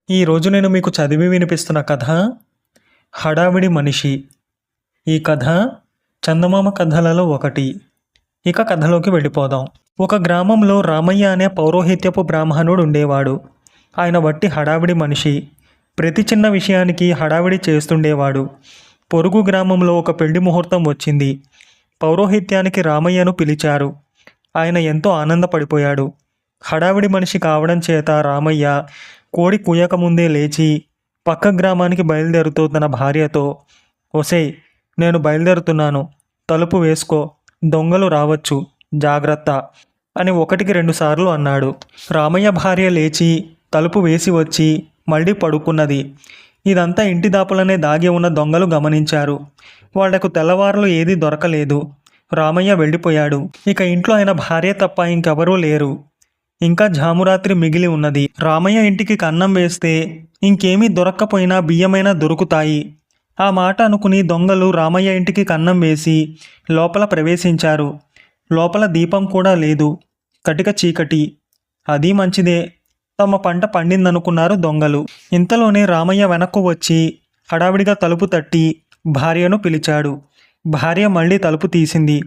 ఈరోజు నేను మీకు చదివి వినిపిస్తున్న కథ హడావిడి మనిషి. ఈ కథ చందమామ కథలలో ఒకటి. ఇక కథలోకి వెళ్ళిపోదాం. ఒక గ్రామంలో రామయ్య అనే పౌరోహిత్యపు బ్రాహ్మణుడు ఉండేవాడు. ఆయన వట్టి హడావిడి మనిషి. ప్రతి చిన్న విషయానికి హడావిడి చేస్తుండేవాడు. పొరుగు గ్రామంలో ఒక పెళ్లి ముహూర్తం వచ్చింది. పౌరోహిత్యానికి రామయ్యను పిలిచారు. ఆయన ఎంతో ఆనందపడిపోయాడు. హడావిడి మనిషి కావడం చేత రామయ్య కోడి కూయకముందే లేచి పక్క గ్రామానికి బయలుదేరుతూ తన భార్యతో, ఒసేయ్, నేను బయలుదేరుతున్నాను, తలుపు వేసుకో, దొంగలు రావచ్చు, జాగ్రత్త అని 1-2 సార్లు అన్నాడు. రామయ్య భార్య లేచి తలుపు వేసి వచ్చి మళ్ళీ పడుకున్నది. ఇదంతా ఇంటి దాపులనే దాగి ఉన్న దొంగలు గమనించారు. వాళ్లకు తెల్లవారులు ఏదీ దొరకలేదు. రామయ్య వెళ్ళిపోయాడు. ఇక ఇంట్లో ఆయన భార్య తప్ప ఇంకెవరూ లేరు. ఇంకా జామురాత్రి మిగిలి ఉన్నది. రామయ్య ఇంటికి కన్నం వేస్తే ఇంకేమీ దొరక్కపోయినా బియ్యమైనా దొరుకుతాయి. ఆ మాట అనుకుని దొంగలు రామయ్య ఇంటికి కన్నం వేసి లోపల ప్రవేశించారు. లోపల దీపం కూడా లేదు. కటిక చీకటి. అది మంచిదే, తమ పంట పండిందనుకున్నారు దొంగలు. ఇంతలోనే రామయ్య వెనక్కు వచ్చి హడావిడిగా తలుపు తట్టి భార్యను పిలిచాడు. భార్య మళ్ళీ తలుపు తీసింది.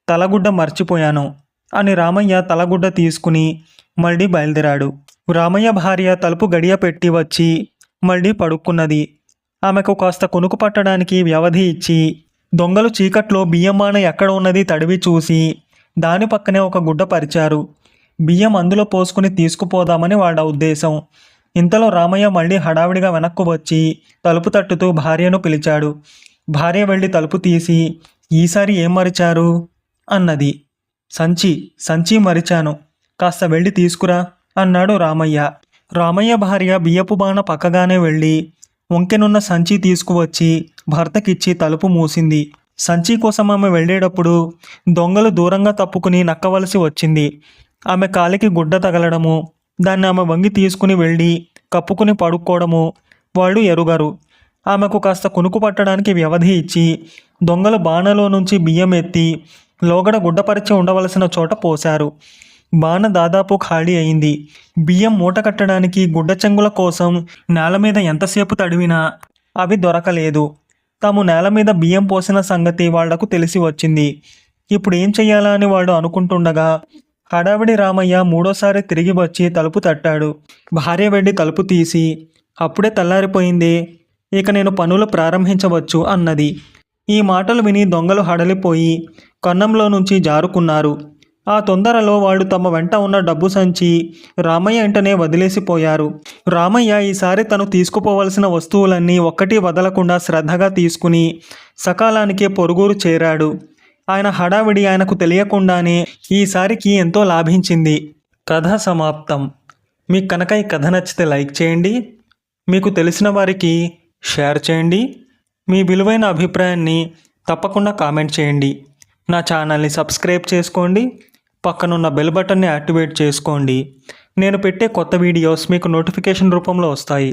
తలగుడ్డ మర్చిపోయాను అని రామయ్య తలగుడ్డ తీసుకుని మళ్ళీ బయలుదేరాడు. రామయ్య భార్య తలుపు గడియ పెట్టి వచ్చి మళ్ళీ పడుక్కున్నది. ఆమెకు కాస్త కునుకు పట్టడానికి వ్యవధి ఇచ్చి దొంగలు చీకట్లో బియ్యమాన ఎక్కడ ఉన్నది తడివి చూసి దాని పక్కనే ఒక గుడ్డ పరిచారు. బియ్యం అందులో పోసుకుని తీసుకుపోదామని వాళ్ళ ఉద్దేశం. ఇంతలో రామయ్య మళ్ళీ హడావిడిగా వెనక్కు వచ్చి తలుపు తట్టుతూ భార్యను పిలిచాడు. భార్య వెళ్ళి తలుపు తీసి, ఈసారి ఏం మరిచారు అన్నది. సంచి మరిచాను, కాస్త వెళ్ళి తీసుకురా అన్నాడు రామయ్య. రామయ్య భార్య బియ్యపు బాణ పక్కగానే వెళ్ళి వంకెనున్న సంచి తీసుకువచ్చి భర్తకిచ్చి తలుపు మూసింది. సంచి కోసం ఆమె వెళ్ళేటప్పుడు దొంగలు దూరంగా తప్పుకుని నక్కవలసి వచ్చింది. ఆమె కాలికి గుడ్డ తగలడము, దాన్ని ఆమె వంగి తీసుకుని వెళ్ళి కప్పుకుని పడుకోవడము వాళ్ళు ఎరుగరు. ఆమెకు కాస్త కునుకు పట్టడానికి వ్యవధి ఇచ్చి దొంగలు బాణలో నుంచి బియ్యం ఎత్తి లోగడ గుడ్డపరిచి ఉండవలసిన చోట పోశారు. బాణ దాదాపు ఖాళీ అయింది. బియ్యం మూట కట్టడానికి గుడ్డ చెంగుల కోసం నేల మీద ఎంతసేపు తడివినా అవి దొరకలేదు. తాము నేల మీద బియ్యం పోసిన సంగతి వాళ్లకు తెలిసి వచ్చింది. ఇప్పుడు ఏం చెయ్యాలా అని వాడు అనుకుంటుండగా హడావిడి రామయ్య 3వసారి తిరిగి వచ్చి తలుపు తట్టాడు. భార్య వెళ్ళి తలుపు తీసి, అప్పుడే తెల్లారిపోయింది, ఇక నేను పనులు ప్రారంభించవచ్చు అన్నది. ఈ మాటలు విని దొంగలు హడలిపోయి కన్నంలో నుంచి జారుకున్నారు. ఆ తొందరలో వాళ్ళు తమ వెంట ఉన్న డబ్బు సంచి రామయ్య ఇంటనే వదిలేసిపోయారు. రామయ్య ఈసారి తను తీసుకుపోవలసిన వస్తువులన్నీ ఒక్కటి వదలకుండా శ్రద్ధగా తీసుకుని సకాలానికే పొరుగురు చేరాడు. ఆయన హడావిడి ఆయనకు తెలియకుండానే ఈసారికి ఎంతో లాభించింది. కథ సమాప్తం. మీకు కనుక ఈ కథ నచ్చితే లైక్ చేయండి, మీకు తెలిసిన వారికి షేర్ చేయండి, మీ విలువైన అభిప్రాయాన్ని తప్పకుండా కామెంట్ చేయండి. నా ఛానల్ని సబ్స్క్రైబ్ చేసుకోండి, పక్కనున్న బెల్ బటన్ని యాక్టివేట్ చేసుకోండి. నేను పెట్టే కొత్త వీడియోస్ మీకు నోటిఫికేషన్ రూపంలో వస్తాయి.